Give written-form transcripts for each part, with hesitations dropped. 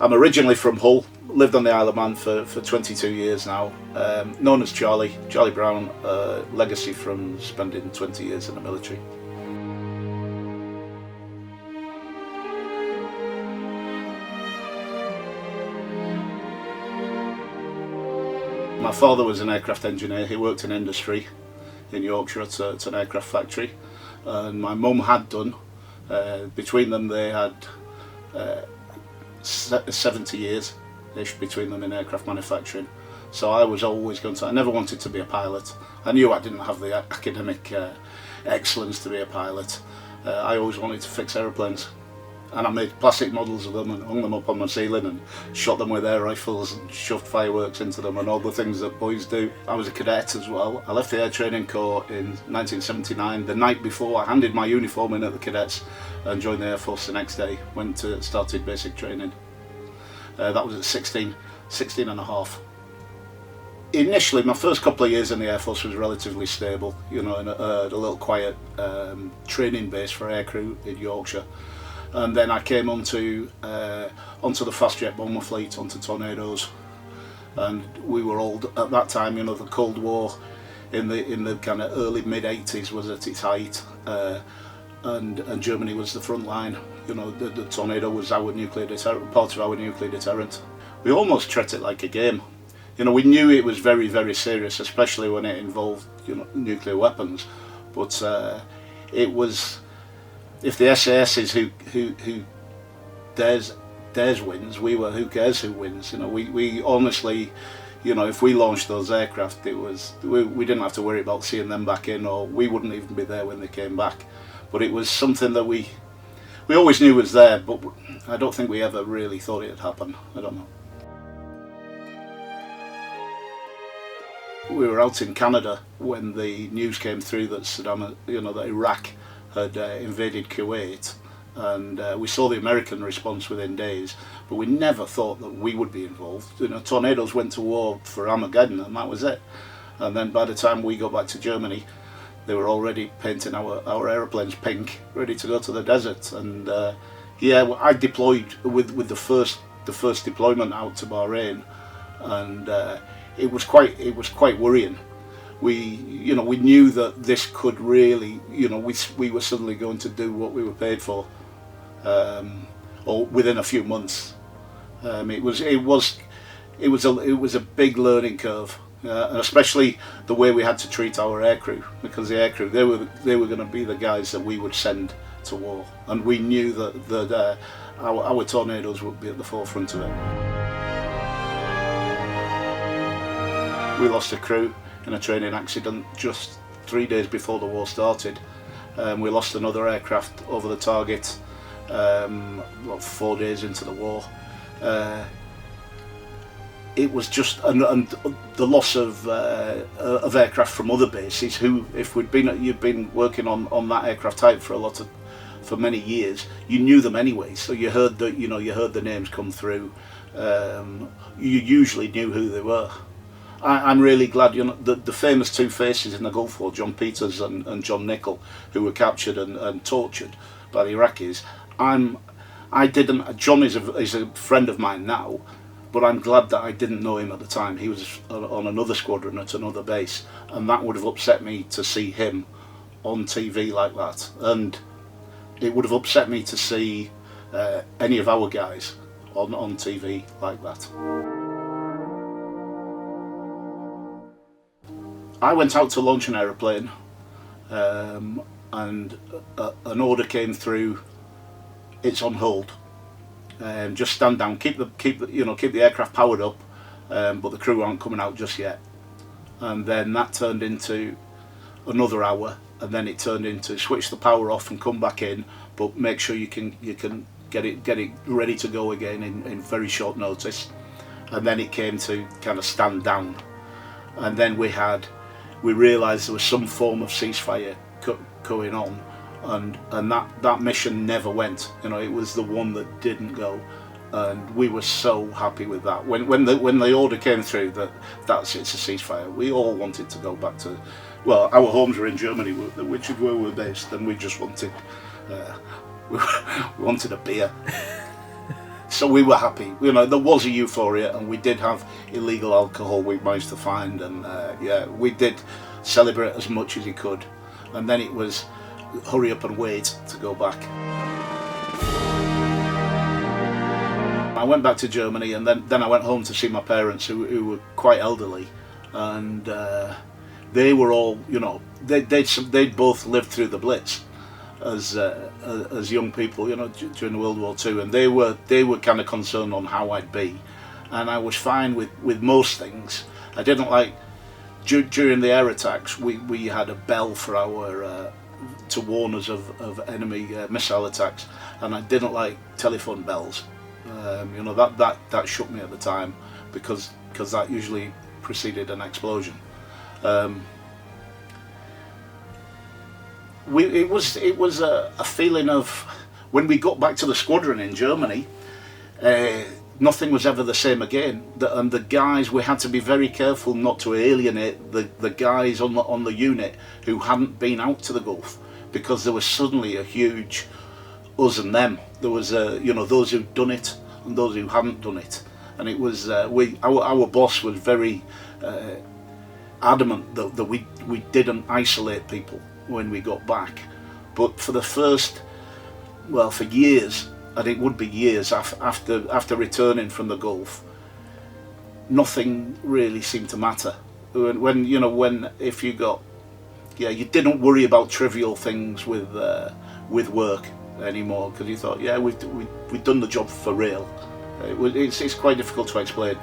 I'm originally from Hull, lived on the Isle of Man for 22 years now, known as Charlie Brown, legacy from spending 20 years in the military. My father was an aircraft engineer. He worked in industry in Yorkshire at an aircraft factory, and my mum had done. Between them they had 70 years-ish between them in aircraft manufacturing. So I was always I never wanted to be a pilot. I knew I didn't have the academic excellence to be a pilot. I always wanted to fix aeroplanes. And I made plastic models of them and hung them up on my ceiling and shot them with air rifles and shoved fireworks into them and all the things that boys do. I was a cadet as well. I left the Air Training Corps in 1979. The night before, I handed my uniform in at the cadets and joined the Air Force the next day. Started basic training. That was at 16 and a half. Initially, my first couple of years in the Air Force was relatively stable, you know, in a little quiet training base for aircrew in Yorkshire. And then I came onto the fast jet bomber fleet, onto Tornadoes, and we were all at that time. You know, the Cold War in the kind of early mid-80s was at its height, and Germany was the front line. You know, the Tornado was our nuclear deterrent, part of our nuclear deterrent. We almost treated it like a game. You know, we knew it was very, very serious, especially when it involved, you know, nuclear weapons. But it was. If the SAS is who dares wins, we were who cares who wins. You know, we honestly, you know, if we launched those aircraft, it was we didn't have to worry about seeing them back in, or we wouldn't even be there when they came back. But it was something that we always knew was there, but I don't think we ever really thought it would happen. I don't know. We were out in Canada when the news came through that that Iraq had invaded Kuwait, and we saw the American response within days, but we never thought that we would be involved. You know, Tornadoes went to war for Armageddon, and that was it. And then by the time we got back to Germany, they were already painting our aeroplanes pink, ready to go to the desert. And I deployed with the first deployment out to Bahrain, and it was quite worrying. We knew that this could really, you know, we were suddenly going to do what we were paid for, or within a few months. It was a big learning curve, and especially the way we had to treat our aircrew, because the aircrew they were going to be the guys that we would send to war, and we knew that our Tornadoes would be at the forefront of it. We lost a crew in a training accident just 3 days before the war started. We lost another aircraft over the target 4 days into the war. It was just and the loss of aircraft from other bases. Who, if you'd been working on that aircraft type for many years, you knew them anyway. So you heard the names come through. You usually knew who they were. I'm really glad, you know, the famous two faces in the Gulf War, John Peters and John Nichol, who were captured and tortured by the Iraqis. John is a friend of mine now, but I'm glad that I didn't know him at the time. He was on another squadron at another base, and that would have upset me to see him on TV like that. And it would have upset me to see any of our guys on TV like that. I went out to launch an aeroplane, and an order came through. It's on hold. Just stand down. Keep the aircraft powered up, but the crew aren't coming out just yet. And then that turned into another hour, and then it turned into switch the power off and come back in, but make sure you can get it ready to go again in very short notice. And then it came to kind of stand down, and then we realised there was some form of ceasefire going on, and that mission never went. You know, it was the one that didn't go, and we were so happy with that. When the order came through it's a ceasefire, we all wanted to go back to, well, our homes were in Germany, which is where we were based, and we just wanted we wanted a beer. So we were happy. You know, there was a euphoria, and we did have illegal alcohol we managed to find, and yeah, we did celebrate as much as you could. And then it was hurry up and wait to go back. I went back to Germany, and then I went home to see my parents, who were quite elderly, and they were all, you know, they'd both lived through the Blitz as young people, you know, during World War II, and they were kind of concerned on how I'd be, and I was fine with most things. I didn't like during the air attacks. We had a bell for our to warn us of enemy missile attacks, and I didn't like telephone bells. You know, that shook me at the time, because that usually preceded an explosion. It was a feeling of, when we got back to the squadron in Germany, nothing was ever the same again. And the guys, we had to be very careful not to alienate the guys on the unit who hadn't been out to the Gulf, because there was suddenly a huge us and them. There was you know, those who'd done it and those who hadn't done it, and it was our boss was very adamant that we didn't isolate people when we got back. But for the first, well, for years, and it would be years after returning from the Gulf, nothing really seemed to matter. When you know, if you got, yeah, you didn't worry about trivial things with work anymore, because you thought, yeah, we've done the job for real. It's quite difficult to explain.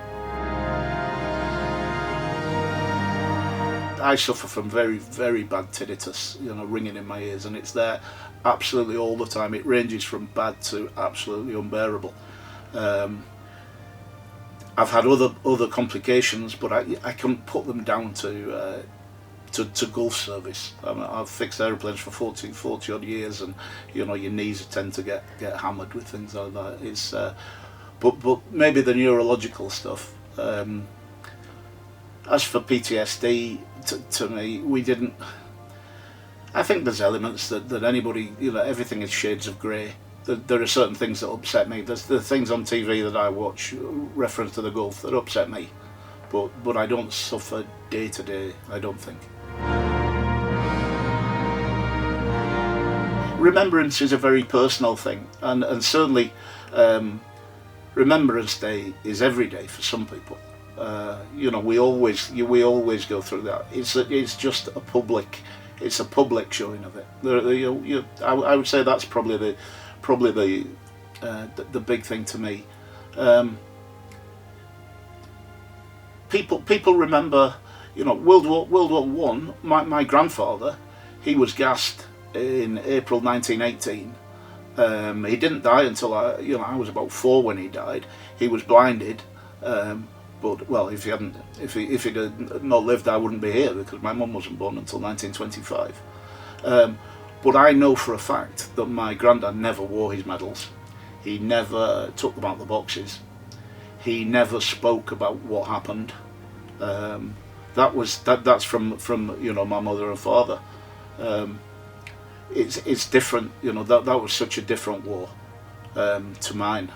I suffer from very, very bad tinnitus, you know, ringing in my ears, and it's there absolutely all the time. It ranges from bad to absolutely unbearable. I've had other complications, but I can't put them down to Gulf service. I've fixed aeroplanes for 40 odd years, and you know, your knees tend to get hammered with things like that. It's but maybe the neurological stuff. As for PTSD, to me, we didn't. I think there's elements that anybody, you know, everything is shades of grey. There are certain things that upset me. There's the things on TV that I watch, reference to the Gulf, that upset me, but I don't suffer day to day, I don't think. Remembrance is a very personal thing, and certainly Remembrance Day is every day for some people. You know, we always go through that. It's just a public showing of it. I would say that's probably the big thing to me. People remember, you know, World War One. My grandfather, he was gassed in April 1918. He didn't die until I was about 4 when he died. He was blinded. But well, if he'd not lived, I wouldn't be here, because my mum wasn't born until 1925. But I know for a fact that my granddad never wore his medals. He never took them out the boxes. He never spoke about what happened. That's from you know, my mother and father. It's different. You know, that was such a different war to mine.